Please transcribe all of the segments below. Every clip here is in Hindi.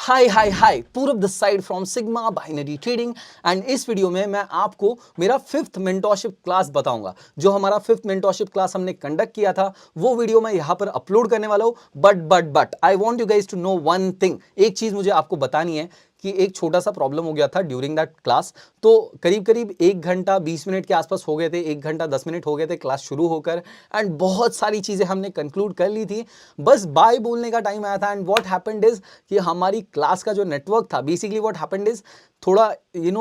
हाय हाय हाय, पूरब this side from sigma binary trading. And इस वीडियो में मैं आपको मेरा 5th मेंटरशिप क्लास बताऊंगा। जो हमारा 5th मेंटरशिप क्लास हमने कंडक्ट किया था वो वीडियो मैं यहां पर अपलोड करने वाला हूं। But I want you guys to know one thing. एक चीज मुझे आपको बतानी है कि एक छोटा सा प्रॉब्लम हो गया था ड्यूरिंग दैट क्लास। तो करीब करीब 1 घंटा 20 मिनट के आसपास हो गए थे, 1 घंटा 10 मिनट हो गए थे क्लास शुरू होकर। एंड बहुत सारी चीजें हमने कंक्लूड कर ली थी, बस बाय बोलने का टाइम आया था। एंड व्हाट हैपेंड इज कि हमारी क्लास का जो नेटवर्क था, बेसिकली व्हाट हैपेंड इज थोड़ा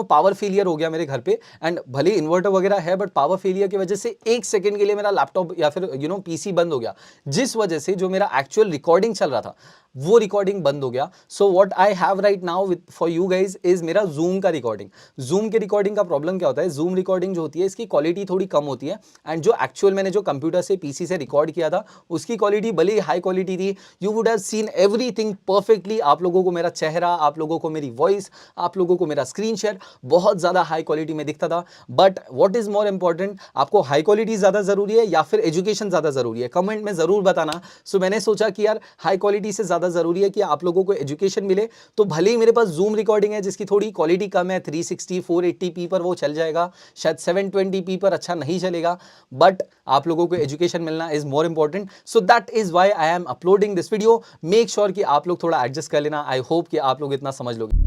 पावर फेलियर हो गया मेरे घर पे। एंड भले इन्वर्टर वगैरह है बट पावर फेलियर की वजह से 1 सेकंड के लिए मेरा लैपटॉप या फिर पीसी बंद हो गया, जिस वजह से जो मेरा एक्चुअल रिकॉर्डिंग चल रहा था वो रिकॉर्डिंग बंद हो गया। So what I have right now with for you guys is मेरा जूम का रिकॉर्डिंग। जूम के रिकॉर्डिंग का प्रॉब्लम क्या होता है, जूम रिकॉर्डिंग जो होती है इसकी क्वालिटी थोड़ी कम होती है। एंड जो एक्चुअल मैंने जो कंप्यूटर से पीसी से रिकॉर्ड किया था उसकी क्वालिटी भले ही हाई क्वालिटी थी, you would have seen everything perfectly. आप लोगों को मेरा चेहरा, आप लोगों को मेरी वॉइस, आप लोगों को मेरा स्क्रीन शेयर बहुत ज्यादा हाई क्वालिटी में दिखता था। But what is more important, आपको हाई क्वालिटी ज्यादा जरूरी है या फिर एजुकेशन ज्यादा जरूरी है, कमेंट में जरूर बताना। सो मैंने सोचा कि यार हाई क्वालिटी से ज्यादा जरूरी है कि आप लोगों को एजुकेशन मिले। तो भले ही मेरे पास जूम रिकॉर्डिंग है जिसकी थोड़ी क्वालिटी कम है, 360 480p पर वो चल जाएगा, शायद 720p पर अच्छा नहीं चलेगा, बट आप लोगों को एजुकेशन मिलना is more important. So that is why I am uploading this video. Make sure कि आप लोग थोड़ा एडजस्ट कर लेना। आई होप कि आप लोग इतना समझ लोगे।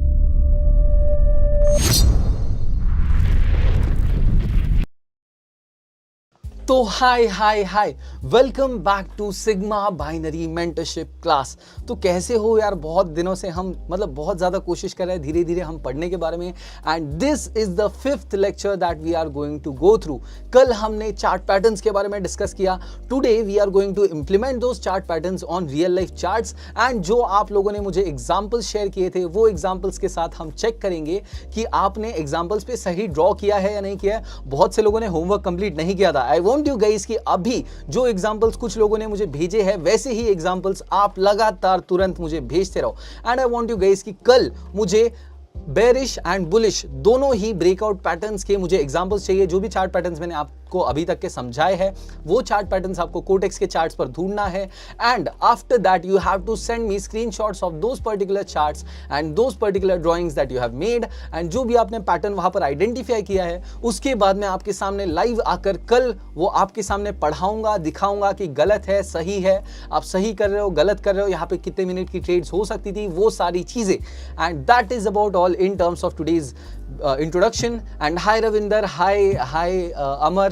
तो hi hi hi, welcome back to sigma binary mentorship class. तो कैसे हो यार, बहुत दिनों से हम बहुत ज़्यादा कोशिश कर रहे हैं धीरे धीरे हम पढ़ने के बारे में। And this is the 5th lecture that we are going to go through. कल हमने चार्ट पैटर्न्स के बारे में डिस्कस किया। Today we are going to implement those chart patterns on real life charts. And जो आप लोगों ने मुझे एग्जाम्पल्स शेयर किए थे वो एग्जाम्पल्स के साथ हम चेक करेंगे कि आपने एग्जाम्पल्स पे सही ड्रॉ किया है या नहीं किया है। बहुत से लोगों ने होमवर्क कंप्लीट नहीं किया था। आई वांट यू गाइस कि अभी जो एग्जांपल्स कुछ लोगों ने मुझे भेजे हैं वैसे ही एग्जांपल्स आप लगातार तुरंत मुझे भेजते रहो। And I want you guys कि कल मुझे बेरिश एंड बुलिश दोनों ही ब्रेकआउट पैटर्न्स के मुझे एग्जांपल्स चाहिए। जो भी चार्ट पैटर्न्स मैंने आपको अभी तक के समझाए हैं वो चार्ट पैटर्न्स आपको कोटेक्स के चार्ट्स पर ढूंढना है। And after that you have to send me screenshots of those particular charts and those particular drawings that you have made. And जो भी आपने पैटर्न वहां पर आइडेंटिफाई किया है उसके बाद मैं आपके सामने लाइव आकर कल वो आपके सामने पढ़ाऊंगा, दिखाऊंगा कि गलत है सही है, आप सही कर रहे हो गलत कर रहे हो, यहाँ पे कितने मिनट की ट्रेड्स हो सकती थी, वो सारी चीजें। And that is about all in terms of today's introduction. And hi Ravinder, hi Amar,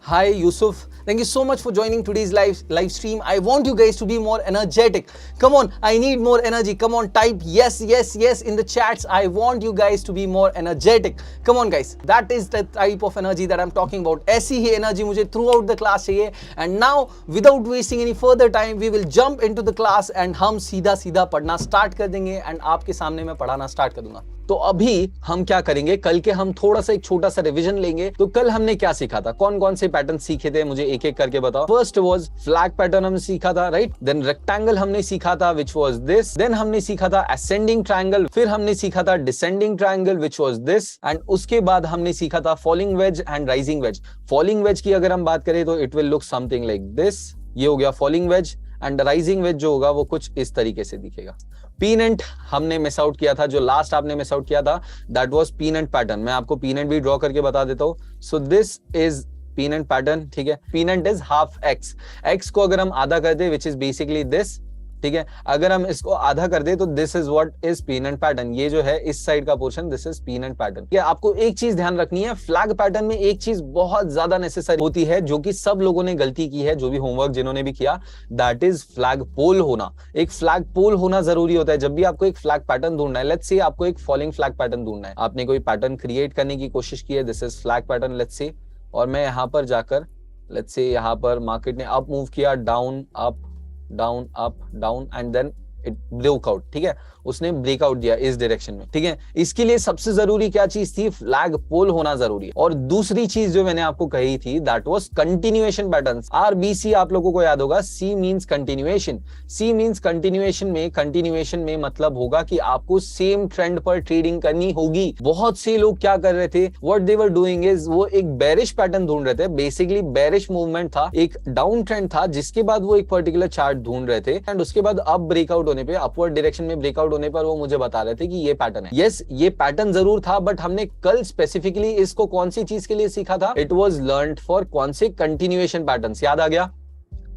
hi Yusuf. Thank you so much for joining today's live stream. I want you guys to be more energetic. Come on, I need more energy. Come on, type yes in the chats. I want you guys to be more energetic. Come on guys, that is the type of energy that I'm talking about. ऐसी ही energy मुझे throughout the class चाहिए। And now without wasting any further time we will jump into the class and हम सीधा पढ़ना स्टार्ट कर देंगे। एंड आपके सामने मैं पढ़ाना स्टार्ट कर दूंगा। तो अभी हम क्या करेंगे, कल के हम थोड़ा सा एक छोटा सा रिवीजन लेंगे। तो कल हमने क्या सीखा था, कौन कौन से पैटर्न सीखे थे, मुझे एक एक करके बताओ। फर्स्ट वाज फ्लैग पैटर्न हमने सीखा था, राइट। देन रेक्टेंगल हमने सीखा था विच वाज दिस। देन हमने सीखा था असेंडिंग ट्रायंगल। फिर हमने सीखा था descending triangle which was this. And उसके बाद हमने सीखा था falling veg and rising veg. Falling veg की अगर हम बात करें तो it will look something like this. ये हो गया falling veg. And rising veg जो होगा वो कुछ इस तरीके से दिखेगा। पीनेंट हमने मिस आउट किया था, जो लास्ट आपने मिस आउट किया था दैट वाज पीनेंट पैटर्न। मैं आपको पीनेंट भी ड्रॉ करके बता देता हूं। So this is pennant pattern, ठीक है। Pennant is half X. X को अगर हम आधा कर दे विच इज बेसिकली दिस, ठीक है। अगर हम इसको आधा कर दे तो this is what is pennant pattern. ये जो है इस साइड का portion this is pennant pattern. ये आपको एक चीज ध्यान रखनी है, फ्लैग पैटर्न में एक चीज बहुत ज्यादा नेसेसरी होती है जो कि सब लोगों ने गलती की है, जो भी होमवर्क जिन्होंने भी किया, दैट इज फ्लैग पोल होना। एक फ्लैग पोल होना जरूरी होता है जब भी आपको एक फ्लैग पैटर्न ढूंढना है। लेट्स से आपको एक फॉलिंग फ्लैग पैटर्न ढूंढना है, आपने कोई पैटर्न क्रिएट करने की कोशिश की है, this is flag pattern let's say. और मैं यहां पर जाकर लेट्स से यहां पर मार्केट ने अप मूव किया, down up down up down and then it breakout, ठीक है। उसने ब्रेकआउट दिया इस डायरेक्शन में, ठीक है। इसके लिए सबसे जरूरी क्या चीज थी, फ्लैग पोल होना जरूरी है। और दूसरी चीज जो मैंने आपको कही थी that was continuation patterns. RBC आप लोगों को याद होगा, सी मींस कंटिन्यूएशन। सी मींस कंटिन्यूएशन में मतलब होगा कि आपको सेम ट्रेंड पर ट्रेडिंग करनी होगी। बहुत से लोग क्या कर रहे थे, what they were doing is वो एक बेरिश पैटर्न ढूंढ रहे थे। बेसिकली बेरिश मूवमेंट था, एक डाउन ट्रेंड था जिसके बाद वो एक पर्टिकुलर चार्ट ढूंढ रहे थे एंड उसके बाद अब ब्रेकआउट होने पे, अपवर्ड डायरेक्शन में ब्रेकआउट होने पर वो मुझे बता रहे थे कि ये पैटर्न है। यस, ये पैटर्न जरूर था, बट हमने कल स्पेसिफिकली इसको कौन सी चीज के लिए सीखा था? इट वाज लर्न्ड फॉर कौन से कंटिन्यूएशन पैटर्न्स, याद आ गया?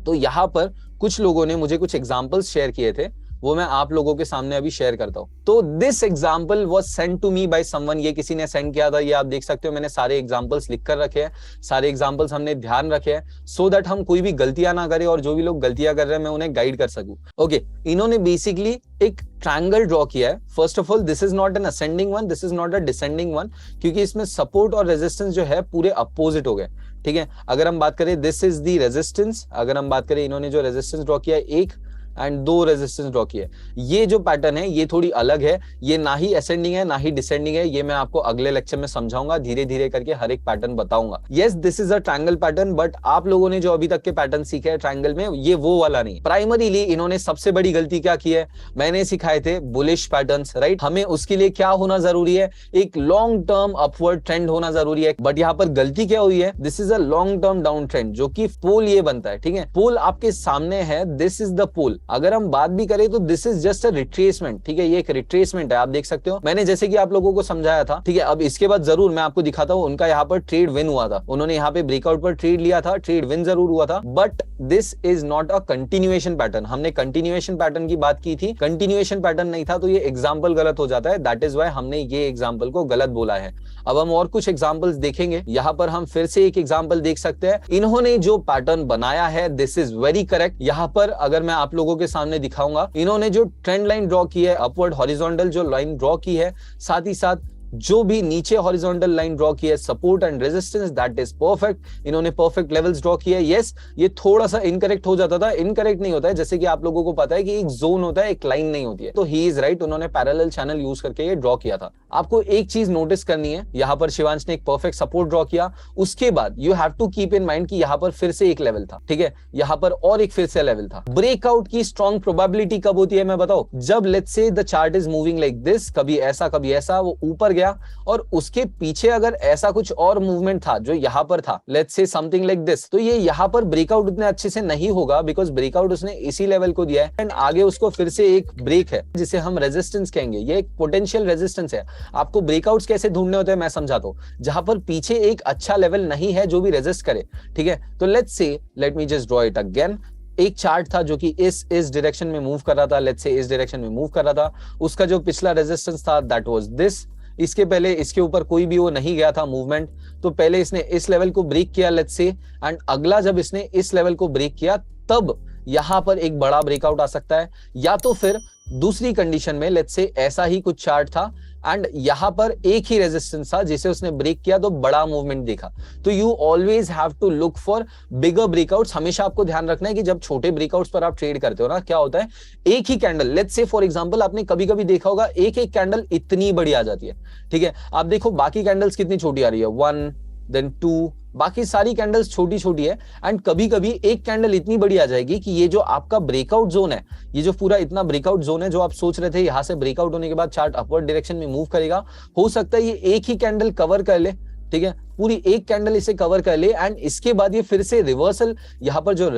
तो यहां पर कुछ लोगों ने मुझे कुछ एग्जांपल्स शेयर किए थे, वो मैं आप लोगों के सामने अभी शेयर करता हूं। तो this example was send to me by someone, ये किसी ने सेंड किया था। ये आप देख सकते हो, मैंने सारे एग्जांपल्स लिख कर रखे हैं, सारे एग्जांपल्स हमने ध्यान रखे हैं, सो दैट हम कोई भी गलतियां ना करें और जो भी लोग गलतियां कर रहे हैं मैं उन्हें गाइड कर सकूं। ओके, इन्होंने बेसिकली एक ट्रायंगल ड्रॉ किया है। First of all, this is not an ascending one, this is not a descending one, क्योंकि इसमें सपोर्ट और रेजिस्टेंस जो है पूरे अपोजिट हो गए। ठीक है, अगर हम बात करें दिस इज दी रेजिस्टेंस, अगर हम बात करें इन्होंने जो रेजिस्टेंस ड्रॉ किया है एक एंड दो रेजिस्टेंस ड्रॉ किए, ये जो पैटर्न है ये थोड़ी अलग है, ये ना ही असेंडिंग है ना ही डिसेंडिंग है। ये मैं आपको अगले लेक्चर में समझाऊंगा, धीरे धीरे करके हर एक पैटर्न बताऊंगा। Yes, this is a triangle pattern, but आप लोगों ने जो अभी तक के पैटर्न सीखे हैं ट्रायंगल में, ये वो वाला नहीं। प्राइमरीली इन्होंने सबसे बड़ी गलती क्या की है? मैंने सिखाए थे बुलिश पैटर्न्स, राइट? हमें उसके लिए क्या होना जरूरी है? एक लॉन्ग टर्म अपवर्ड ट्रेंड होना जरूरी है। बट यहाँ पर गलती क्या हुई है? This is a long term down trend, जो कि पोल ये बनता है। ठीक है, पोल आपके सामने है, दिस इज द पोल। अगर हम बात भी करें तो this is just a retracement. ठीक है, ये एक रिट्रेसमेंट है, आप देख सकते हो, मैंने जैसे कि आप लोगों को समझाया था। ठीक है, अब इसके बाद जरूर मैं आपको दिखाता हूं, उनका यहाँ पर ट्रेड विन हुआ था, उन्होंने यहाँ पे ब्रेकआउट पर ट्रेड लिया था, ट्रेड विन जरूर हुआ था, but this is not a continuation pattern. हमने कंटिन्यूएशन पैटर्न की बात की थी, कंटिन्यूएशन पैटर्न नहीं था, तो ये एग्जाम्पल गलत हो जाता है। दैट इज वाई हमने ये एग्जाम्पल को गलत बोला है। अब हम और कुछ एग्जाम्पल्स देखेंगे। यहाँ पर हम फिर से एक एग्जाम्पल देख सकते हैं। इन्होंने जो पैटर्न बनाया है, दिस इज वेरी करेक्ट। यहाँ पर अगर मैं आप लोगों के सामने दिखाऊंगा, इन्होंने जो ट्रेंड लाइन ड्रॉ की है, अपवर्ड हॉरिजॉन्टल जो लाइन ड्रॉ की है, साथ ही साथ जो भी नीचे हॉरिजॉन्टल लाइन ड्रॉ की है, support and resistance, that is perfect. इन्होंने परफेक्ट लेवल्स ड्रॉ किया है। यस, ये थोड़ा सा इनकरेक्ट हो जाता था, इनकरेक्ट नहीं होता है, जैसे कि आप लोगों को पता है कि एक जोन होता है, एक लाइन नहीं होती है। तो ही इज राइट, उन्होंने पैरेलल चैनल यूज करके ये ड्रॉ किया था। आपको एक चीज नोटिस करनी है, यहाँ पर शिवांश ने एक परफेक्ट सपोर्ट ड्रॉ किया, उसके बाद you have to keep in mind कि यहाँ पर फिर से एक लेवल था। ठीक है, यहाँ पर और एक फिर से लेवल था। ब्रेकआउट की स्ट्रॉन्ग प्रोबेबिलिटी कब होती है मैं बताऊं? जब let's say the chart is moving like this, कभी ऐसा, वो ऊपर गया और उसके पीछे अगर ऐसा कुछ और मूवमेंट था जो यहां पर था, let's say something like this, तो ये यहां पर ब्रेकआउट उतने अच्छे से नहीं होगा, बिकॉज ब्रेकआउट उसने इसी लेवल को दिया है एंड आगे उसको फिर से एक ब्रेक है जिसे हम रेजिस्टेंस कहेंगे। ये एक पोटेंशियल रेजिस्टेंस है। आपको ब्रेकआउट्स कैसे ढूंढने होते हैं मैं समझाता हूं। जहां पर पीछे एक अच्छा लेवल नहीं है जो भी रेजिस्ट करे, ठीक है, तो let me just draw it again. एक चार्ट था जो कि इस डायरेक्शन में मूव कर रहा था, लेट्स से इस डायरेक्शन में मूव कर रहा था। उसका जो पिछला रेजिस्टेंस था दैट वाज दिस। इसके पहले इसके ऊपर कोई भी वो नहीं गया था मूवमेंट, तो पहले इसने इस लेवल को ब्रेक किया लेट्स से, एंड अगला जब इसने इस लेवल को ब्रेक किया तब यहां पर एक बड़ा ब्रेकआउट आ सकता है। या तो फिर दूसरी कंडीशन में लेट्स से ऐसा ही कुछ चार्ट था एंड यहां पर एक ही रेजिस्टेंस था जिसे उसने ब्रेक किया तो बड़ा मूवमेंट देखा। तो you always have to look for bigger breakouts. हमेशा आपको ध्यान रखना है कि जब छोटे ब्रेकआउट्स पर आप ट्रेड करते हो ना, क्या होता है, एक ही candle, let's say for example आपने कभी कभी देखा होगा एक एक कैंडल इतनी बड़ी आ जाती है। ठीक है, आप देखो बाकी कैंडल्स कितनी छोटी आ रही है, 1 then 2, बाकी सारी कैंडल्स छोटी छोटी है एंड कभी कभी एक कैंडल इतनी बड़ी आ जाएगी कि ये जो आपका ब्रेकआउट जोन है, ये जो पूरा इतना ब्रेकआउट जोन है जो आप सोच रहे थे यहां से ब्रेकआउट होने के बाद चार्ट अपवर्ड डायरेक्शन में मूव करेगा, हो सकता है ये एक ही कैंडल कवर कर ले। ठीक है, पूरी एक कैंडल इसे कवर कर ले एंड इसके बाद ये फिर से रिवर्सल, यहां पर जो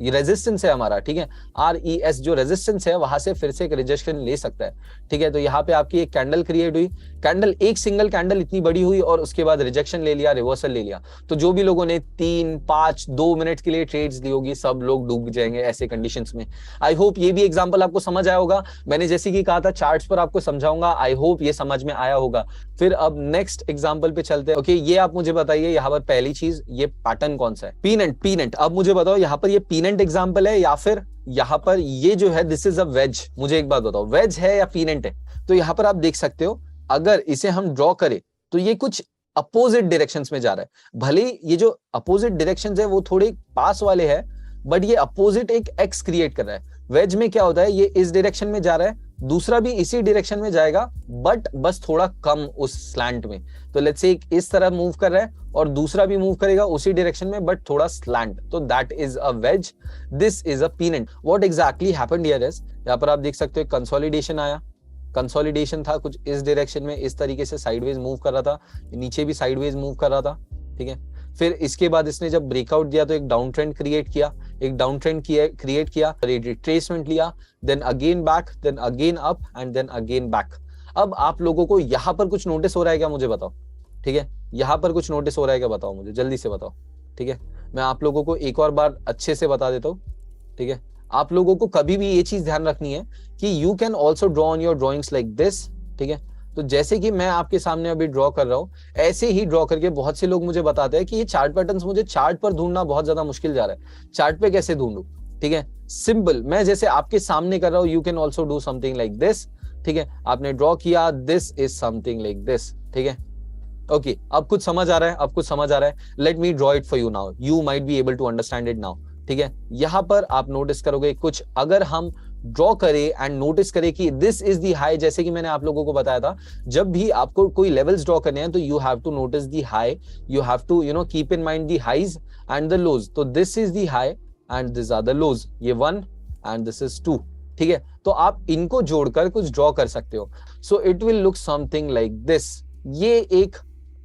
रेजिस्टेंस है हमारा, ठीक है, RES जो रेजिस्टेंस है वहां से फिर से एक रिजेक्शन ले सकता है। ठीक है, तो यहाँ पे आपकी एक कैंडल क्रिएट हुई, कैंडल एक सिंगल कैंडल इतनी बड़ी हुई और उसके बाद रिजेक्शन ले लिया, रिवर्सल ले लिया। तो जो भी लोगों ने 3, 5, 2 मिनट के लिए ट्रेड्स ली होगी सब लोग डूब जाएंगे ऐसे कंडीशंस में। आई होप ये भी एग्जांपल आपको समझ आया होगा। मैंने जैसे कि कहा था चार्ट्स पर आपको समझाऊंगा, आई होप ये समझ में आया होगा। फिर अब नेक्स्ट एग्जांपल पे चलते हैं। ओके, ये आप मुझे बताइए यहाँ पर पहली चीज, ये पैटर्न कौन सा है? पीनेंट। अब मुझे बताओ यहाँ पर ये पीनेंट एग्जांपल है या फिर यहाँ पर ये जो है दिस इज अ वेज। मुझे एक बात बताओ, वेज है या पीनेंट है? तो यहाँ पर आप देख सकते हो अगर इसे हम ड्रॉ करें तो ये कुछ अपोजिट डायरेक्शंस में जा रहा है। भले ये जो अपोजिट डायरेक्शंस है वो थोड़े पास वाले हैं, बट ये अपोजिट एक एक्स क्रिएट कर रहा है। वेज में क्या होता है, ये इस डायरेक्शन में जा रहा है, दूसरा भी इसी डायरेक्शन में जाएगा बट बस थोड़ा कम उस स्लैंट में। तो लेट्स से एक इस तरह मूव कर रहा है और दूसरा भी मूव करेगा उसी डायरेक्शन में बट थोड़ा स्लैंट, तो that is a wedge, this is a pennant. What exactly happened here is, यहाँ पर आप देख सकते हो कंसोलिडेशन आया, कंसोलिडेशन था कुछ इस डायरेक्शन में, इस तरीके से साइडवेज मूव कर रहा था, नीचे भी साइडवेज मूव कर रहा था। ठीक है, फिर इसके बाद इसने जब ब्रेकआउट दिया तो एक डाउन ट्रेंड क्रिएट किया, क्रिएट किया, रिट्रेसमेंट लिया, then again back, then again up and then again back. अब आप लोगों को यहां पर कुछ नोटिस हो रहा है क्या, मुझे बताओ। ठीक है, यहां पर कुछ नोटिस हो रहा है क्या, बताओ मुझे, जल्दी से बताओ। ठीक है, मैं आप लोगों को एक और बार अच्छे से बता देता हूँ। ठीक है, आप लोगों को कभी भी ये चीज ध्यान रखनी है कि you can also draw on your drawings like this. ठीक है, तो जैसे कि मैं आपके सामने अभी ड्रॉ कर रहा हूं, ऐसे ही ड्रॉ करके बहुत से लोग मुझे बताते हैं कि ये चार्ट पैटर्न्स मुझे चार्ट पर ढूंढना बहुत ज्यादा मुश्किल जा रहा है, चार्ट पे कैसे ढूंढूं। ठीक है, सिंपल, मैं जैसे आपके सामने कर रहा हूं, you can also do something like this. ठीक है, आपने ड्रॉ किया, this is something like this. ठीक है, ओके, अब कुछ समझ आ रहा है, अब कुछ समझ आ रहा है। Let me draw it for you now, you might be able to understand it now. ठीक है, यहां पर आप नोटिस करोगे कुछ, अगर हम ड्रॉ करें एंड नोटिस करें कि दिस इज दी हाई, जैसे कि मैंने आप लोगों को बताया था, जब भी आपको कोई लेवल्स ड्रॉ करने हैं तो you have to notice the high, you have to keep in mind the highs and the lows. तो this is the high and this are the lows, ये 1 एंड दिस इज 2। ठीक है, तो आप इनको जोड़कर कुछ ड्रॉ कर सकते हो। So it will look something like this. ये एक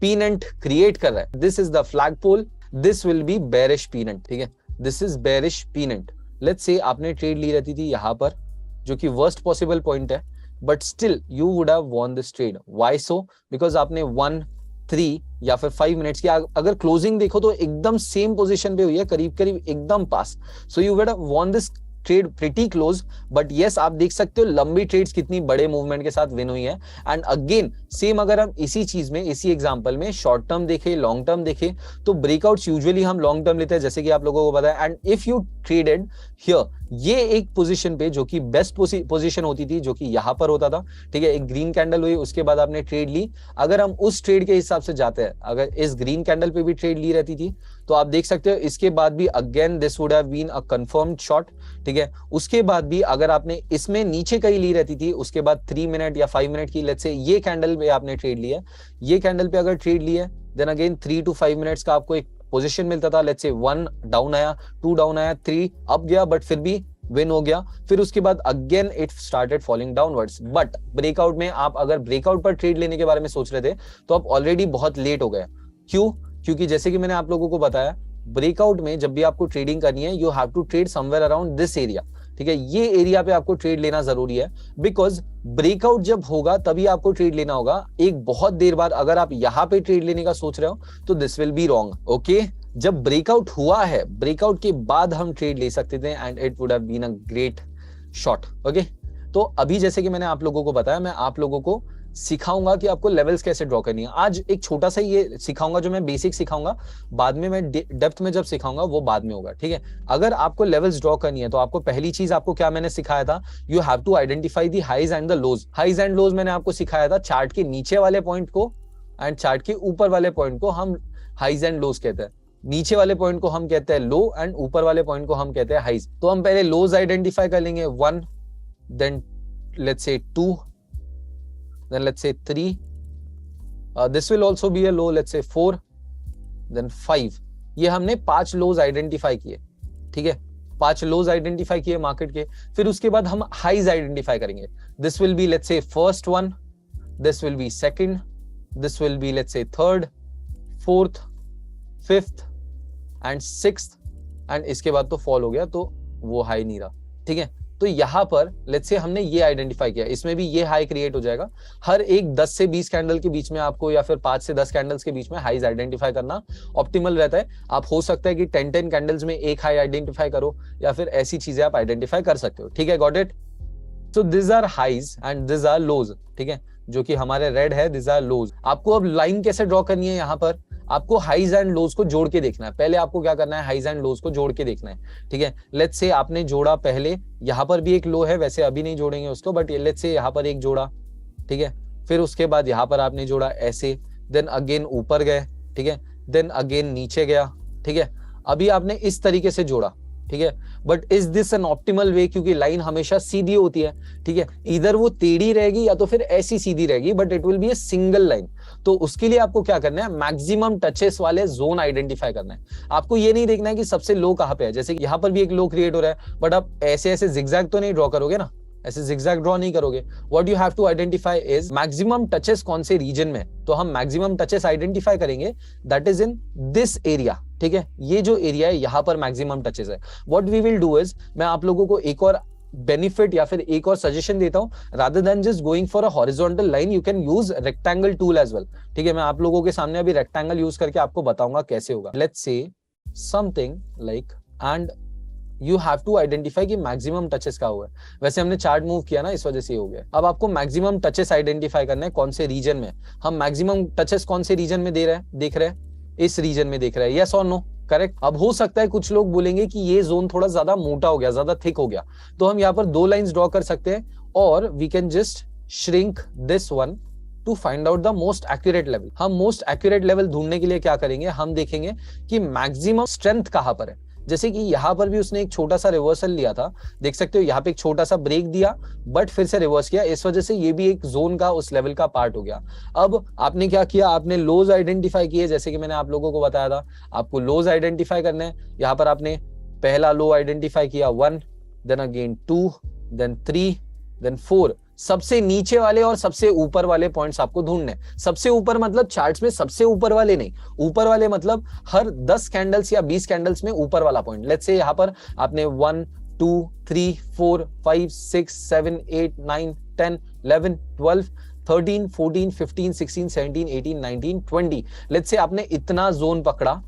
पीनेंट क्रिएट कर रहा है, this is the flag pole, this will be bearish pennant. ठीक है, this is bearish pennant. Let's say आपने ट्रेड ली रहती थी यहां पर, जो कि वर्स्ट पॉसिबल पॉइंट है, but still you would have won this trade. Why so? Because आपने 1, 3 या फिर 5 मिनट्स की अगर क्लोजिंग देखो तो एकदम सेम पोजीशन पे हुई है, करीब करीब एकदम पास। So you would have won this trade pretty close, but yes आप देख सकते हो लंबी ट्रेड्स कितनी बड़े मूवमेंट के साथ विन हुई है। एंड अगेन सेम, अगर हम इसी चीज में, इसी एग्जांपल में शॉर्ट टर्म देखे, लॉन्ग टर्म देखे, तो ब्रेकआउट्स यूजुअली हम लॉन्ग टर्म लेते हैं, जैसे कि आप लोगों को पता है। And if you traded here, ये एक पोजीशन पे जो कि बेस्ट पोजीशन होती थी, जो कि यहां पर होता था। ठीक है, एक ग्रीन कैंडल हुई, उसके बाद आपने ट्रेड ली। अगर हम उस ट्रेड के हिसाब से जाते हैं, अगर इस ग्रीन कैंडल पे भी ट्रेड ली रहती थी, तो आप देख सकते हो इसके बाद भी again this would have been a confirmed shot. ठीक है, उसके बाद भी अगर आपने इसमें नीचे कहीं ली रहती थी, उसके बाद 3 मिनट या 5 मिनट की, लेट्स से ये कैंडल पे आपने ट्रेड लिया है, ये कैंडल पे अगर ट्रेड लिया है, देन अगेन 3 to 5 मिनट्स का आपको एक पोजीशन मिलता था। लेट्स से 1 डाउन आया, 2 डाउन आया, 3 अप गया, बट फिर भी विन हो गया। फिर उसके बाद again it started falling downwards. But breakout में आप अगर ब्रेकआउट पर ट्रेड लेने के बारे में सोच रहे थे, तो आप ऑलरेडी बहुत लेट हो गए। क्यों? क्योंकि जैसे कि मैंने आप लोगों को बताया, ब्रेकआउट में जब भी आपको ट्रेडिंग करनी है, you have to trade somewhere around this area. ठीक है, ये एरिया पे आपको ट्रेड लेना जरूरी है, बिकॉज ब्रेकआउट जब होगा तभी आपको ट्रेड लेना होगा। एक बहुत देर बाद अगर आप यहां पे ट्रेड लेने का सोच रहे हो, तो this will be wrong. Okay, जब ब्रेकआउट हुआ है, ब्रेकआउट के बाद हम ट्रेड ले सकते थे and it would have been a great shot. Okay, तो अभी जैसे कि मैंने आप लोगों को बताया, मैं आप लोगों को सिखाऊंगा कि आपको लेवल्स कैसे ड्रॉ करनी है। आज एक छोटा सा ये सिखाऊंगा, जो मैं बेसिक सिखाऊंगा, बाद में मैं डेप्थ में जब सिखाऊंगा वो बाद में होगा। ठीक है, अगर आपको लेवल्स ड्रॉ करनी है, तो आपको पहली चीज आपको क्या मैंने सिखाया था, you have to identify the highs and the lows. Highs and lows मैंने आपको सिखाया था, चार्ट के नीचे वाले पॉइंट को एंड चार्ट के ऊपर वाले पॉइंट को हम हाइज एंड लोज कहते हैं। नीचे वाले पॉइंट को हम कहते हैं लो एंड ऊपर वाले पॉइंट को हम कहते हैं हाइज। तो हम पहले लोज आइडेंटिफाई कर लेंगे, 1, then let's say 2, then let's say 3, this will also be a low, let's say 4, then 5। ये हमने 5 लोज आइडेंटिफाई किए। ठीक है, 5 लोज आइडेंटिफाई किए मार्केट के। फिर उसके बाद हम हाइज आइडेंटिफाई करेंगे। This will B let's say first one, this will B second, this will B let's say third, fourth, fifth and sixth, and इसके बाद तो फॉल हो गया, तो वो हाई नहीं रहा। ठीक है, तो यहां पर लेट्स से हमने ये आइडेंटिफाई किया, इसमें भी ये हाई क्रिएट हो जाएगा। हर एक 10 से 20 कैंडल के बीच में आपको, या फिर 5 से 10 कैंडल्स के बीच में हाईज आइडेंटिफाई करना ऑप्टिमल रहता है। आप हो सकता है कि 10 कैंडल्स में एक हाई आइडेंटिफाई करो, या फिर ऐसी चीजें आप आइडेंटिफाई कर सकते हो। ठीक है, got it? So this are highs and this are lows. ठीक है, जो कि हमारे रेड है, दिस आर लोज। आपको अब लाइन कैसे ड्रॉ करनी है, यहां पर आपको हाइज एंड लोज को जोड़ के देखना है। पहले आपको क्या करना है, हाइज एंड लोज को जोड़ के देखना है। ठीक है, लेट्स से आपने जोड़ा, पहले यहां पर भी एक लो है, वैसे अभी नहीं जोड़ेंगे उसको, बट लेट्स से यहां पर एक जोड़ा। ठीक है, फिर उसके बाद यहां पर आपने जोड़ा ऐसे, देन अगेन ऊपर गए। ठीक है, देन अगेन नीचे गया। ठीक है, अभी आपने इस तरीके से जोड़ा। ठीक है, but is this an optimal way? क्योंकि लाइन हमेशा सीधी होती है। ठीक है, इधर वो टेढ़ी रहेगी या तो फिर ऐसी सीधी रहेगी, but it will be a single line. तो उसके लिए आपको क्या करना है, मैक्सिमम टचेस वाले जोन आइडेंटिफाई करना है। आपको ये नहीं देखना है कि सबसे लो कहां पे है। जैसे कि यहां पर भी एक लो क्रिएट हो रहा है, बट आप ऐसे ऐसे जिगजैग तो नहीं ड्रॉ करोगे ना। ऐसे जिगजैग ड्रॉ नहीं करोगे। What you have to identify is maximum touches कौन से रीजन में, तो हम मैक्सिमम टचेस आइडेंटिफाई करेंगे, that is in this area, ठीक है, ये जो एरिया है यहां पर मैक्सिमम टचेस है। What we will do is, मैं आप लोगों को एक और बेनिफिट या फिर एक और सजेशन देता हूं, rather than just going for a horizontal line you can use rectangle tool as well, ठीक है। मैं आप लोगों के सामने अभी रेक्टेंगल यूज करके आपको बताऊंगा कैसे होगा। Let's say something like, and you have to identify कि मैक्सिमम टचेस का हुआ है। वैसे हमने चार्ट मूव किया ना, इस वजह से हो गया। अब आपको मैक्सिमम टचेस आइडेंटिफाई करना है कौन से रीजन में। हम मैक्सिमम टचेस कौन से रीजन में दे रहे हैं, देख रहे हैं, इस रीजन में देख रहे हैं, यस और नो, करेक्ट। अब हो सकता है कुछ लोग बोलेंगे कि ये जोन थोड़ा ज्यादा मोटा हो गया, ज्यादा थिक हो गया, तो हम यहाँ पर 2 लाइंस ड्रॉ कर सकते हैं और we can just shrink this one to find out the most accurate level. हम मोस्ट एक्यूरेट लेवल ढूंढने के लिए क्या करेंगे, हम देखेंगे कि मैक्सिमम स्ट्रेंथ कहां पर है। जैसे कि यहां पर भी उसने एक छोटा सा रिवर्सल लिया था, देख सकते हो यहाँ पे एक छोटा सा ब्रेक दिया बट फिर से रिवर्स किया, इस वजह से ये भी एक जोन का उस लेवल का पार्ट हो गया। अब आपने क्या किया, आपने लोज आइडेंटिफाई किए, जैसे कि मैंने आप लोगों को बताया था आपको लोज आइडेंटिफाई करने हैं। यहाँ पर आपने पहला लो आइडेंटिफाई किया 1, देन अगेन 2, देन 3, देन 4। सबसे नीचे वाले और सबसे ऊपर वाले पॉइंट्स आपको ढूंढने। सबसे ऊपर मतलब चार्ट्स में सबसे ऊपर वाले नहीं, ऊपर वाले मतलब हर 10 कैंडल्स या 20 कैंडल्स में ऊपर वाला पॉइंट। लेट्स से यहाँ पर आपने 1, 2, 3, 4, 5, 6, 7, 8, 9, 10, 11, 12, 13, 14, 15, 16, 17, 18, 19, 20। लेट्स से आपने इतना जोन पकड़ा,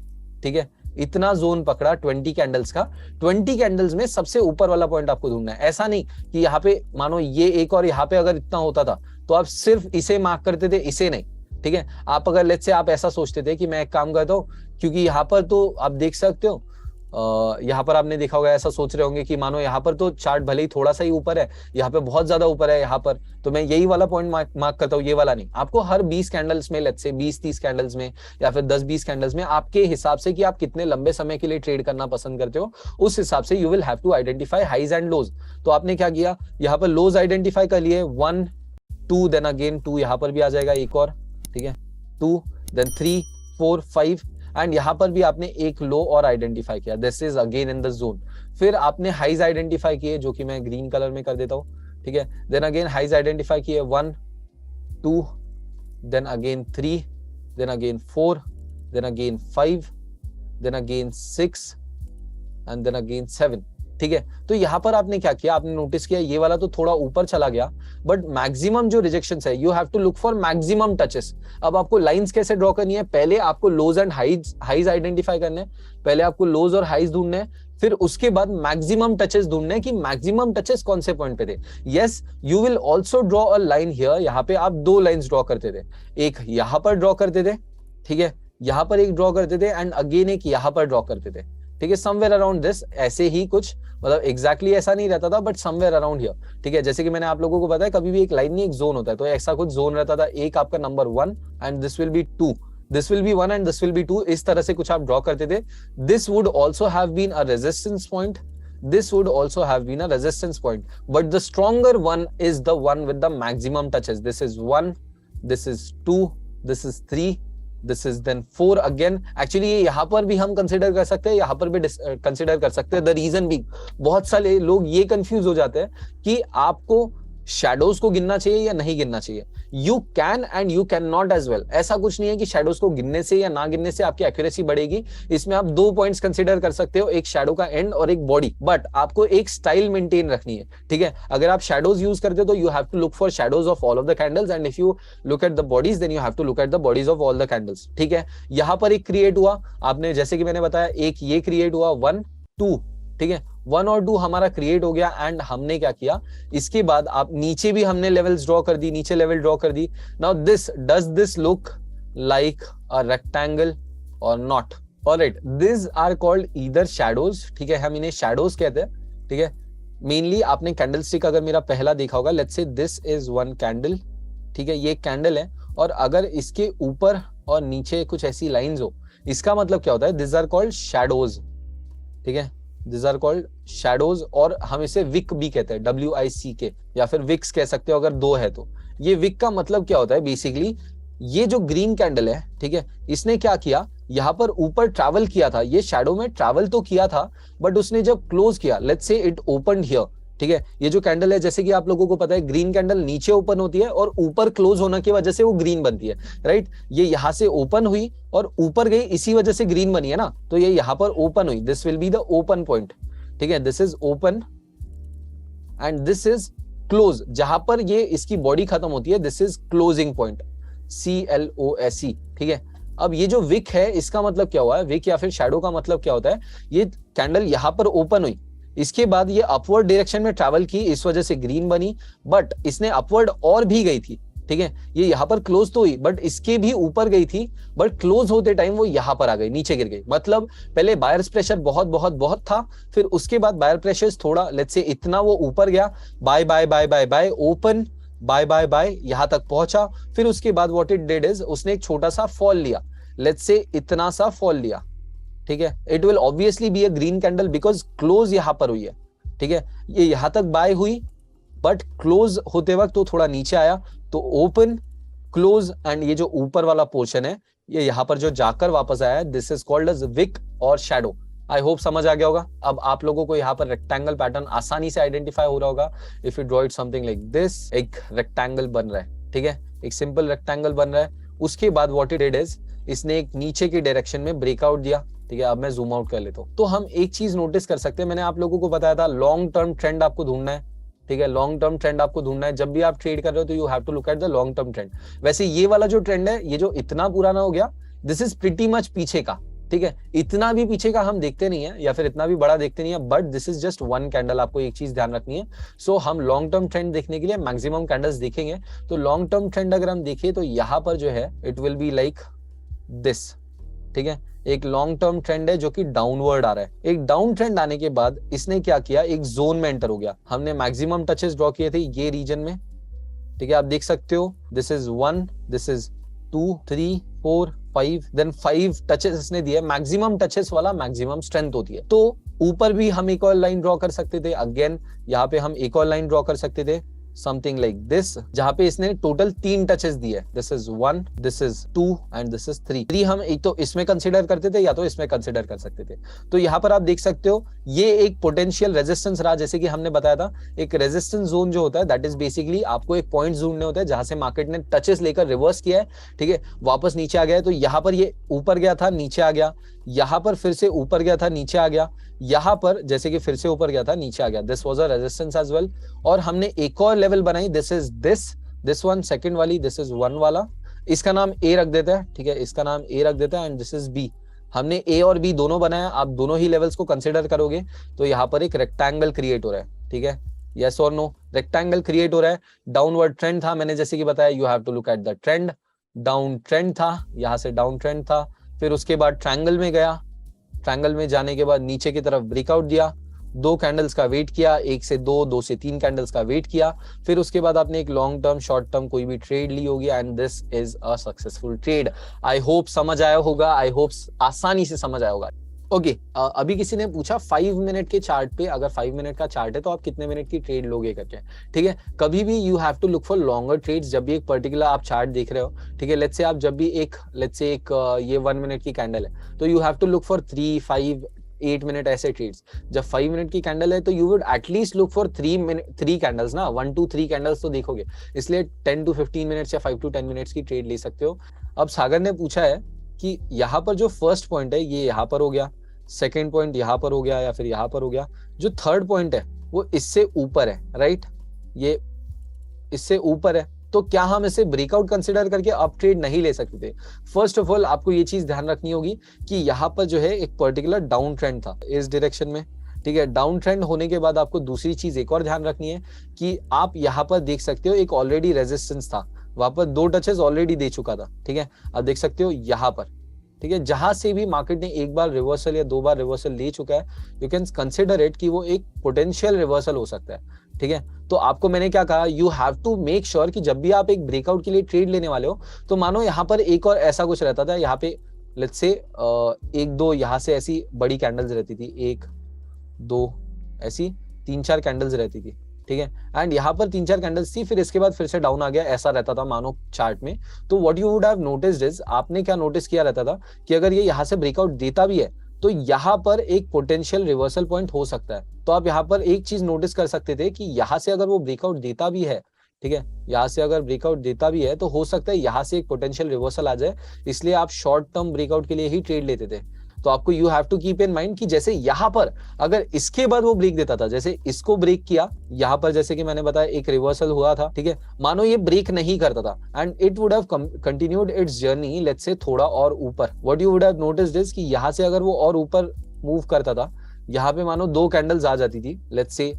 ठीक है, इतना जोन पकड़ा 20 कैंडल्स का। 20 कैंडल्स में सबसे ऊपर वाला पॉइंट आपको ढूंढना है। ऐसा नहीं कि यहाँ पे मानो ये एक और यहाँ पे अगर इतना होता था तो आप सिर्फ इसे मार्क करते थे, इसे नहीं, ठीक है। आप अगर लेट्स से आप ऐसा सोचते थे कि मैं एक काम करता हूँ, क्योंकि यहाँ पर तो आप देख सकते हो, यहाँ पर आपने देखा होगा, ऐसा सोच रहे होंगे कि मानो यहाँ पर तो चार्ट भले ही थोड़ा सा ही ऊपर है, यहाँ पे बहुत ज्यादा ऊपर है, यहाँ पर तो मैं यही वाला पॉइंट मार्क करता हूँ, ये वाला नहीं। आपको हर 20 कैंडल्स में, लेट्स से 20-30 कैंडल्स में या फिर 10-20 कैंडल्स में, आपके हिसाब से कि आप कितने लंबे समय के लिए ट्रेड करना पसंद करते हो, उस हिसाब से you will have to identify highs and lows. तो आपने क्या किया, यहाँ पर लोज आइडेंटिफाई कर लिए 1, 2, देन अगेन 2, यहाँ पर भी आ जाएगा एक और, ठीक है, 2, देन 3, 4, 5, एंड यहां पर भी आपने एक लो और आइडेंटिफाई किया, this is again in the zone. फिर आपने हाइज आइडेंटिफाई किए, जो कि मैं ग्रीन कलर में कर देता हूं, ठीक है। देन अगेन हाइज आइडेंटिफाई किए 1, 2, then again 3, then again 4, then again 5, then again 6 and then again 7, ठीक है। तो यहां पर आपने क्या किया, आपने नोटिस किया ये वाला तो थोड़ा ऊपर चला गया, बट मैक्सिमम जो रिजेक्शंस है, you have to look for maximum touches. अब आपको लाइंस कैसे ड्रॉ करनी है, पहले आपको लोज एंड हाइज आइडेंटिफाई करने हैं, पहले आपको लोज और हाइज ढूंढने हैं, फिर उसके बाद मैक्सिमम टचेस ढूंढने हैं कि मैक्सिमम टचेस कौन से पॉइंट पे थे। Yes, you will also draw a line here. यहाँ पे आप 2 लाइंस ड्रॉ करते थे, एक यहाँ पर ड्रॉ करते थे, ठीक है, यहाँ पर एक ड्रॉ करते थे एंड अगेन एक यहाँ पर ड्रॉ करते थे, ठीक है, समवेयर अराउंड दिस, ऐसे ही कुछ, मतलब एग्जैक्टली ऐसा नहीं रहता था बट समवेयर अराउंड हियर, ठीक है। जैसे कि मैंने आप लोगों को बताया कभी भी एक लाइन नहीं एक जोन होता है, तो ऐसा कुछ जोन रहता था, एक आपका number 1 and this will be 2, this will be 1 and this will be 2, इस तरह से कुछ आप ड्रॉ करते थे। This would also have been a resistance point, this would also have been a resistance point, but the stronger one is the one with the maximum touches. This is 1, this is 2, this is 3, this is then 4 again. Actually ये यहाँ पर भी हम कंसिडर कर सकते हैं, यहाँ पर भी कंसिडर कर सकते हैं। The reason being, बहुत सारे लोग ये कंफ्यूज हो जाते हैं कि आपको शैडोज को गिनना चाहिए या नहीं गिनना चाहिए। You can and you can not as well. ऐसा कुछ नहीं है कि शैडोज को गिनने से या ना गिनने से आपकी एक्यूरेसी बढ़ेगी। इसमें आप 2 पॉइंट्स कंसिडर कर सकते हो, एक शैडो का एंड और एक बॉडी, बट आपको एक स्टाइल मेंटेन रखनी है, ठीक है। अगर आप शैडोज यूज करते हो तो you have to look for shadows of all of the candles, and if you look at the bodies then you have to look at the bodies of all the candles, ठीक है। यहां पर एक क्रिएट हुआ, आपने जैसे कि मैंने बताया एक ये क्रिएट हुआ 1, 2, ठीक है, 1 और 2 हमारा क्रिएट हो गया एंड हमने क्या किया, इसके बाद आप नीचे भी हमने लेवल्स ड्रॉ कर दी, नीचे लेवल ड्रॉ कर दी। Now this does this look like a rectangle or not? Alright, this are called either shadows, ठीक है, हम इन्हें शैडोज कहते हैं, ठीक है। मेनली आपने कैंडल स्टिक अगर मेरा पहला देखा होगा, लेट्स से दिस इज 1 कैंडल, ठीक है, ये कैंडल है, और अगर इसके ऊपर और नीचे कुछ ऐसी लाइंस हो, इसका मतलब क्या होता है, दिस आर कॉल्ड शैडोज, ठीक है, दिस आर कॉल्ड शैडोज, और हम इसे विक भी कहते हैं, WICK, या फिर विक्स कह सकते हो अगर 2 है तो। ये विक का मतलब क्या होता है, बेसिकली ये जो ग्रीन कैंडल है, ठीक है, इसने क्या किया, यहाँ पर ऊपर ट्रैवल किया था, ये शैडो में ट्रैवल तो किया था, बट उसने जब क्लोज किया, let's say it opened here, ठीक है, ये जो कैंडल है जैसे कि आप लोगों को पता है ग्रीन कैंडल नीचे ओपन होती है और ऊपर क्लोज होने की वजह से वो ग्रीन बनती है, राइट। ये यहां से ओपन हुई और ऊपर गई, इसी वजह से ग्रीन बनी है ना, तो ये यहां पर ओपन हुई, this will be the open point, ठीक है, this is open and this is close, जहां पर ये इसकी बॉडी खत्म होती है, this is closing point, CLOSE, ठीक है। अब ये जो विक है इसका मतलब क्या हुआ है, विक या फिर शैडो का मतलब क्या होता है, ये कैंडल यहां पर ओपन हुई, इसके बाद ये अपवर्ड डायरेक्शन में ट्रैवल की, इस वजह से ग्रीन बनी, बट इसने अपवर्ड और भी गई थी, ठीक है, ये यहां पर क्लोज तो हुई बट इसके भी ऊपर गई थी, बट क्लोज होते टाइम वो यहां पर आ गई, नीचे गिर गई, मतलब पहले बायर्स प्रेशर बहुत बहुत बहुत था, फिर उसके बाद बायर प्रेशर थोड़ा, लेट्स से इतना वो ऊपर गया, by by by by by open, by by by यहां तक पहुंचा, फिर उसके बाद व्हाट इट डिड इज उसने एक छोटा सा फॉल लिया, लेट्स से इतना सा फॉल लिया, ठीक है, it will obviously be a green candle because close यहां पर हुई है, ठीक है, ये यहां तक बाय हुई बट क्लोज होते वक्त तो थोड़ा नीचे आया, तो ओपन क्लोज एंड ये जो ऊपर वाला पोर्शन है ये यहां पर जो जाकर वापस आया है, this is called as wick और शैडो। आई होप समझ आ गया होगा। अब आप लोगों को यहाँ पर रेक्टेंगल पैटर्न आसानी से आइडेंटिफाई हो रहा होगा। If you draw it something like this, एक रेक्टेंगल बन रहा है, ठीक है, एक सिंपल रेक्टेंगल बन रहा है, उसके बाद व्हाट इट डिड इज इसने एक नीचे की डायरेक्शन में ब्रेकआउट दिया, ठीक है। अब मैं जूम आउट कर लेता हूं, तो हम एक चीज नोटिस कर सकते हैं, मैंने आप लोगों को बताया था लॉन्ग टर्म ट्रेंड आपको ढूंढना है, ठीक है, लॉन्ग टर्म ट्रेंड आपको ढूंढना है, जब भी आप ट्रेड कर रहे हो तो you have to look at the long term trend. वैसे ये वाला जो ट्रेंड है, ये जो इतना पुराना हो गया, दिस इज प्रीटी मच पीछे का, ठीक है, इतना भी पीछे का हम देखते नहीं है या फिर इतना भी बड़ा देखते नहीं है, but this is just one candle, आपको एक चीज ध्यान रखनी है। सो हम लॉन्ग टर्म ट्रेंड देखने के लिए मैक्सिमम कैंडल्स देखेंगे, तो लॉन्ग टर्म ट्रेंड अगर हम देखें तो यहाँ पर जो है it will be like this, ठीक है, एक लॉन्ग टर्म ट्रेंड है जो कि डाउनवर्ड आ रहा है। एक डाउन ट्रेंड आने के बाद इसने क्या किया, एक जोन में एंटर हो गया, हमने मैक्सिमम टचेस ड्रॉ किए थे ये रीजन में, ठीक है, आप देख सकते हो this is 1, this is 2, 3, 4, 5, then 5 touches इसने दिए, मैक्सिमम टचेस वाला मैक्सिमम स्ट्रेंथ होती है। तो ऊपर भी हम एक और लाइन ड्रॉ कर सकते थे, अगेन यहाँ पे हम एक और लाइन ड्रॉ कर सकते थे, समथिंग लाइक दिस, जहां पे इसने टोटल 3 टचेस दिए, this is 1, this is 2 and this is 3 हम एक तो इसमें कंसीडर करते थे या तो इसमें कंसीडर कर सकते थे। तो यहाँ पर आप देख सकते हो ये एक पोटेंशियल रेजिस्टेंस रहा, जैसे कि हमने बताया था एक रेजिस्टेंस जोन जो होता है दैट इज बेसिकली आपको एक पॉइंट ढूंढने होते हैं जहां से मार्केट ने टचेस लेकर रिवर्स किया है, ठीक है, वापस नीचे आ गया है, तो यहाँ पर ये ऊपर गया था नीचे आ गया, यहाँ पर फिर से ऊपर गया था नीचे आ गया, यहाँ पर जैसे कि फिर से ऊपर गया था नीचे आ गया, this was a resistance as well. और हमने एक और लेवल बनाई, this is this one, second वाली, दिस इज 1 वाला, इसका नाम ए रख देता है, ठीक है, इसका नाम ए रख देता है एंड दिस इज बी। हमने ए और बी दोनों बनाया, आप दोनों ही लेवल्स को कंसिडर करोगे तो यहाँ पर एक रेक्टेंगल क्रिएट हो रहा है, ठीक है, यस और नो, रेक्टेंगल क्रिएट हो रहा है। डाउनवर्ड ट्रेंड था, मैंने जैसे कि बताया you have to look at the trend, down trend था, यहाँ से डाउन ट्रेंड था, फिर उसके बाद ट्रायंगल में गया, ट्रायंगल में जाने के बाद नीचे की तरफ ब्रेकआउट दिया, 2 कैंडल्स का वेट किया, 1 से 2, 2 से 3 कैंडल्स का वेट किया, फिर उसके बाद आपने एक लॉन्ग टर्म शॉर्ट टर्म कोई भी ट्रेड ली होगी and this is a successful trade. I hope समझ आया होगा, आई होप आसानी से समझ आया होगा। ओके, अभी किसी ने पूछा 5 मिनट के चार्ट पे, अगर 5 मिनट का चार्ट है तो आप कितने मिनट की ट्रेड लोगे करके, ठीक है। कभी भी you have to look for longer trades, जब भी एक पर्टिकुलर आप चार्ट देख रहे हो, ठीक है, लेट्स से आप जब भी एक ये 1 मिनट की कैंडल है तो you have to look for 3, 5, 8 minute ऐसे ट्रेड्स। जब 5 मिनट की कैंडल है तो you would at least look for 3 candles ना, 1 to 3 कैंडल्स तो देखोगे, इसलिए 10 to 15 मिनट्स या 5 to 10 मिनट्स की ट्रेड ले सकते हो। अब सागर ने पूछा है कि यहाँ पर जो फर्स्ट पॉइंट है ये यहाँ पर हो गया, सेकेंड पॉइंट यहाँ पर हो गया या फिर यहाँ पर हो गया, जो थर्ड पॉइंट है वो इससे ऊपर है, राइट, ये इससे ऊपर है, तो क्या हम इसे ब्रेकआउट कंसिडर करके अप ट्रेड नहीं ले सकते थे? फर्स्ट ऑफ ऑल आपको ये चीज ध्यान रखनी होगी कि यहाँ पर जो है एक पर्टिकुलर डाउन ट्रेंड था इस डायरेक्शन में, ठीक है। डाउन ट्रेंड होने के बाद आपको दूसरी चीज एक और ध्यान रखनी है कि आप यहाँ पर देख सकते हो एक ऑलरेडी रेजिस्टेंस था, वहां पर 2 टचेस ऑलरेडी दे चुका था, ठीक है, आप देख सकते हो यहाँ पर, ठीक है, जहां से भी मार्केट ने एक बार रिवर्सल या 2 बार रिवर्सल ले चुका है, यू कैन कंसिडर इट कि वो एक पोटेंशियल रिवर्सल हो सकता है, ठीक है। तो आपको मैंने क्या कहा, you have to make sure कि जब भी आप एक ब्रेकआउट के लिए ट्रेड लेने वाले हो तो मानो यहाँ पर एक और ऐसा कुछ रहता था, यहाँ पे लेट्स से 1-2 यहाँ से ऐसी बड़ी कैंडल्स रहती थी, 1-2 ऐसी 3-4 कैंडल्स रहती थी, ठीक है, एंड यहाँ पर 3-4 कैंडल्स थी, फिर इसके बाद फिर से डाउन आ गया, ऐसा रहता था मानो चार्ट में। तो what you would have noticed is, आपने क्या नोटिस किया रहता था कि अगर ये यहाँ से ब्रेकआउट देता भी है तो यहाँ पर एक पोटेंशियल रिवर्सल पॉइंट हो सकता है। तो आप यहाँ पर एक चीज नोटिस कर सकते थे कि यहाँ से अगर वो ब्रेकआउट देता भी है, ठीक है, यहाँ से अगर ब्रेकआउट देता भी है तो हो सकता है यहाँ से एक पोटेंशियल रिवर्सल आ जाए, इसलिए आप शॉर्ट टर्म ब्रेकआउट के लिए ही ट्रेड लेते थे। तो आपको you have to keep in mind कि जैसे यहाँ पर अगर इसके बाद वो ब्रेक देता था, जैसे इसको ब्रेक किया यहाँ पर, जैसे कि मैंने बताया एक रिवर्सल हुआ था, ठीक है, मानो ये ब्रेक नहीं करता था and it would have continued it's journey, let's say थोड़ा और ऊपर, what you would have noticed is कि यहाँ से अगर वो और ऊपर मूव करता था, यहाँ पे मानो 2 कैंडल्स आ जाती थी, लेट्स से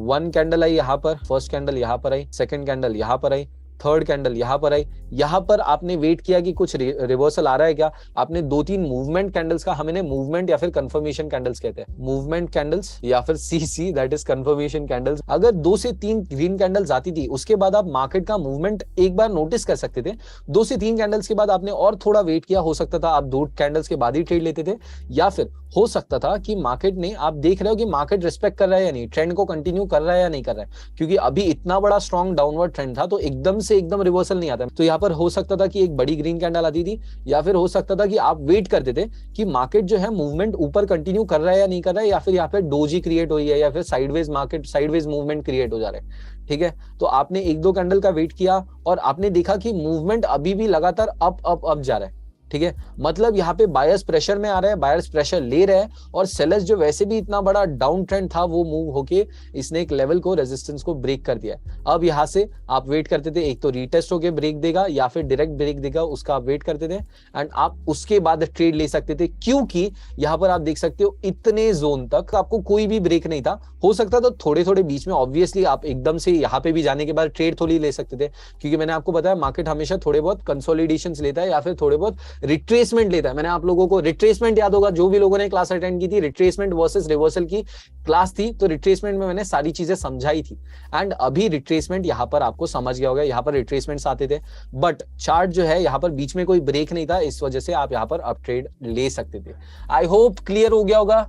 1 कैंडल आई यहाँ पर, फर्स्ट कैंडल यहाँ पर आई, सेकंड कैंडल यहाँ पर आई, थर्ड कैंडल यहाँ पर आई, यहाँ पर आपने वेट किया कि कुछ रिवर्सल आ रहा है क्या, आपने 2-3 मूवमेंट कैंडल्स का, हम इन्हें मूवमेंट या फिर कंफर्मेशन कैंडल्स कहते हैं, मूवमेंट कैंडल्स या फिर CC, that is confirmation candles. अगर 2 से 3 ग्रीन कैंडल्स आती थी, उसके बाद आप मार्केट का मूवमेंट एक बार नोटिस कर सकते थे। 2 से 3 कैंडल्स के बाद आपने और थोड़ा वेट किया, हो सकता था आप 2 कैंडल्स के बाद ही ट्रेड लेते थे, या फिर हो सकता था कि मार्केट ने, आप देख रहे हो कि मार्केट रिस्पेक्ट कर रहा है या नहीं, ट्रेंड को कंटिन्यू कर रहा है या नहीं कर रहा है, क्योंकि अभी इतना बड़ा स्ट्रॉन्ग डाउनवर्ड ट्रेंड था, तो एकदम से एकदम रिवर्सल नहीं आता। तो यहाँ पर हो सकता था कि एक बड़ी ग्रीन कैंडल आती थी, या फिर हो सकता था कि आप वेट करते थे कि मार्केट जो है मूवमेंट ऊपर कंटिन्यू कर रहा है या नहीं कर रहा है, या फिर यहाँ पे डोजी क्रिएट हुई है, या फिर sideways market, sideways movement create हो जा रहा है, ठीक है। तो आपने 1-2 कैंडल का वेट किया और आपने देखा कि मूवमेंट अभी भी लगातार अप जा रहा है, ठीक है, मतलब यहाँ पे बायर्स प्रेशर में आ रहा है, बायर्स प्रेशर ले रहे हैं, और सेलर्स जो वैसे भी इतना बड़ा डाउन ट्रेंड था वो मूव होके इसने एक लेवल को, रेजिस्टेंस को ब्रेक कर दिया है। अब यहाँ से आप वेट करते थे, एक तो रीटेस्ट होके ब्रेक देगा या फिर डायरेक्ट ब्रेक देगा, उसका आप वेट करते थे एंड आप उसके बाद ट्रेड ले सकते थे, क्योंकि यहाँ पर आप देख सकते हो इतने जोन तक आपको कोई भी ब्रेक नहीं था। हो सकता था थोड़े थोड़े बीच में, ऑब्वियसली आप एकदम से यहाँ पे भी जाने के बाद ट्रेड थोड़ी ले सकते थे, क्योंकि मैंने आपको बताया मार्केट हमेशा थोड़े बहुत कंसोलिडेशन लेता है या फिर थोड़े बहुत रिट्रेसमेंट लेता है। मैंने आप लोगों को रिट्रेसमेंट याद होगा, जो भी लोगों ने क्लास अटेंड की थी, रिट्रेसमेंट वर्सेस रिवर्सल की क्लास थी, तो रिट्रेसमेंट में मैंने सारी चीजें समझाई थी एंड अभी रिट्रेसमेंट यहाँ पर आपको समझ गया होगा, यहाँ पर रिट्रेसमेंट्स आते थे, बट चार्ट जो है यहाँ पर बीच में कोई ब्रेक नहीं था, इस वजह से आप यहाँ पर अप ट्रेड ले सकते थे। आई होप क्लियर हो गया होगा।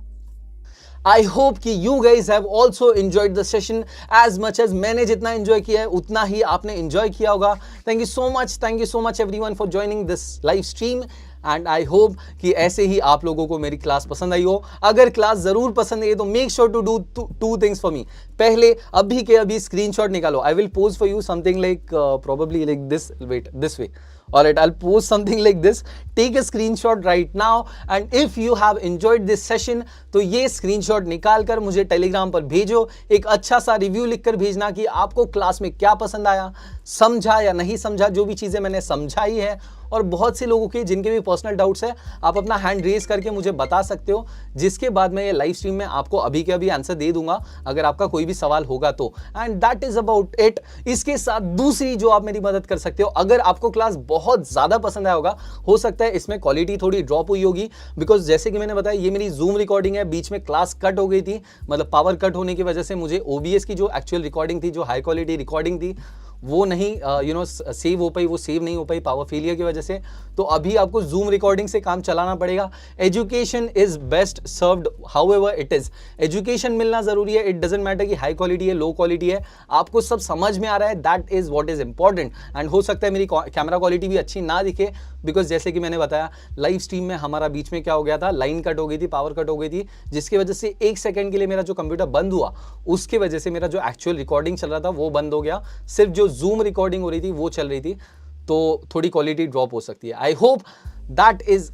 I hope कि you guys have also enjoyed the session as much as मैंने जितना enjoy किया है उतना ही आपने enjoy किया होगा। Thank you so much everyone for joining this live stream and I hope कि ऐसे ही आप लोगों को मेरी क्लास पसंद आई हो। अगर क्लास जरूर पसंद आई तो make sure to do two things for me। पहले अभी के अभी स्क्रीनशॉट निकालो। I will pose for you something like probably like this, wait, this way। Alright, I'll post something like this. Take a screenshot right now and if you have enjoyed this session तो ये स्क्रीनशॉट निकाल कर मुझे टेलीग्राम पर भेजो। एक अच्छा सा रिव्यू लिखकर भेजना कि आपको क्लास में क्या पसंद आया, समझा या नहीं समझा, जो भी चीज़ें मैंने समझाई है। और बहुत से लोगों के जिनके भी पर्सनल डाउट्स है, आप अपना हैंड रेज करके मुझे बता सकते हो, जिसके बाद मैं ये लाइव स्ट्रीम में आपको अभी के अभी आंसर दे दूंगा अगर आपका कोई भी सवाल होगा तो। And that is about it. इसके साथ दूसरी जो आप मेरी मदद कर सकते हो, अगर आपको क्लास बहुत ज़्यादा पसंद आया होगा, हो सकता है इसमें क्वालिटी थोड़ी ड्रॉप हुई होगी, बिकॉज जैसे कि मैंने बताया ये मेरी जूम रिकॉर्डिंग है, बीच में क्लास कट हो गई थी, मतलब पावर कट होने की वजह से मुझे OBS की जो एक्चुअल रिकॉर्डिंग थी, जो हाई क्वालिटी रिकॉर्डिंग थी, वो नहीं सेव हो पाई, वो सेव नहीं हो पाई पावर फेलियर की वजह से। तो अभी आपको जूम रिकॉर्डिंग से काम चलाना पड़ेगा। Education is best served however it is. Education मिलना जरूरी है, इट डजंट मैटर कि हाई क्वालिटी है लो क्वालिटी है, आपको सब समझ में आ रहा है, that is what is important. And हो सकता है मेरी कैमरा क्वालिटी भी अच्छी ना दिखे, बिकॉज जैसे कि मैंने बताया लाइव स्ट्रीम में हमारा बीच में क्या हो गया था, लाइन कट हो गई थी, पावर कट हो गई थी, जिसकी वजह से 1 सेकंड के लिए मेरा जो कंप्यूटर बंद हुआ, उसकी वजह से मेरा जो एक्चुअल रिकॉर्डिंग चल रहा था वो बंद हो गया, सिर्फ जो जूम रिकॉर्डिंग हो रही थी वो चल रही थी, तो थोड़ी क्वालिटी ड्रॉप हो सकती है। I hope that is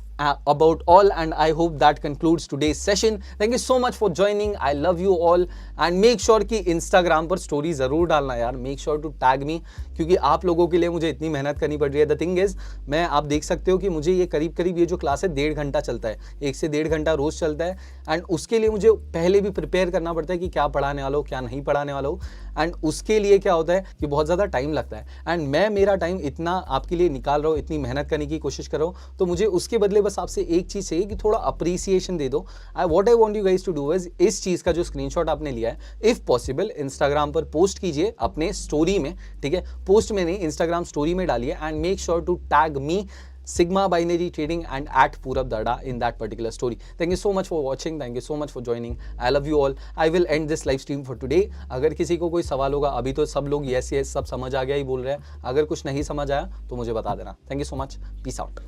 about all and I hope that concludes today's session. Thank you so much for joining. I love you all and make sure कि Instagram पर स्टोरी ज़रूर डालना यार, make sure to tag me, क्योंकि आप लोगों के लिए मुझे इतनी मेहनत करनी पड़ रही है। The thing is, मैं आप देख सकते हो कि मुझे ये करीब ये जो क्लास है 1.5 घंटा चलता है, 1 से 1.5 घंटा रोज़ चलता है एंड उसके लिए मुझे पहले भी प्रिपेयर करना पड़ता है कि क्या पढ़ाने वाला हो क्या नहीं पढ़ाने वाला हो, एंड उसके लिए क्या होता है कि बहुत ज़्यादा टाइम लगता है एंड मैं मेरा टाइम इतना आपके लिए निकाल रहा हूँ, इतनी मेहनत करने की कोशिश कर रहा हूँ, तो मुझे उसके बदले बस आपसे एक चीज़ चाहिए कि थोड़ा अप्रिसिएशन दे दो। What I want you guys to do is, इस चीज़ का जो स्क्रीनशॉट आपने लिया है, इफ़ पॉसिबल इंस्टाग्राम पर पोस्ट कीजिए अपने स्टोरी में, ठीक है, पोस्ट में नहीं इंस्टाग्राम स्टोरी में डालिए and make sure to tag me Sigma Binary Trading and @Purab Dada in that particular story. Thank you so much for watching. Thank you so much for joining. I love you all. I will end this live stream for today. अगर किसी को कोई सवाल होगा, अभी तो सब लोग yes सब समझ आ गया ही बोल रहे हैं, अगर कुछ नहीं समझ आया तो मुझे बता देना। Thank you so much. Peace out.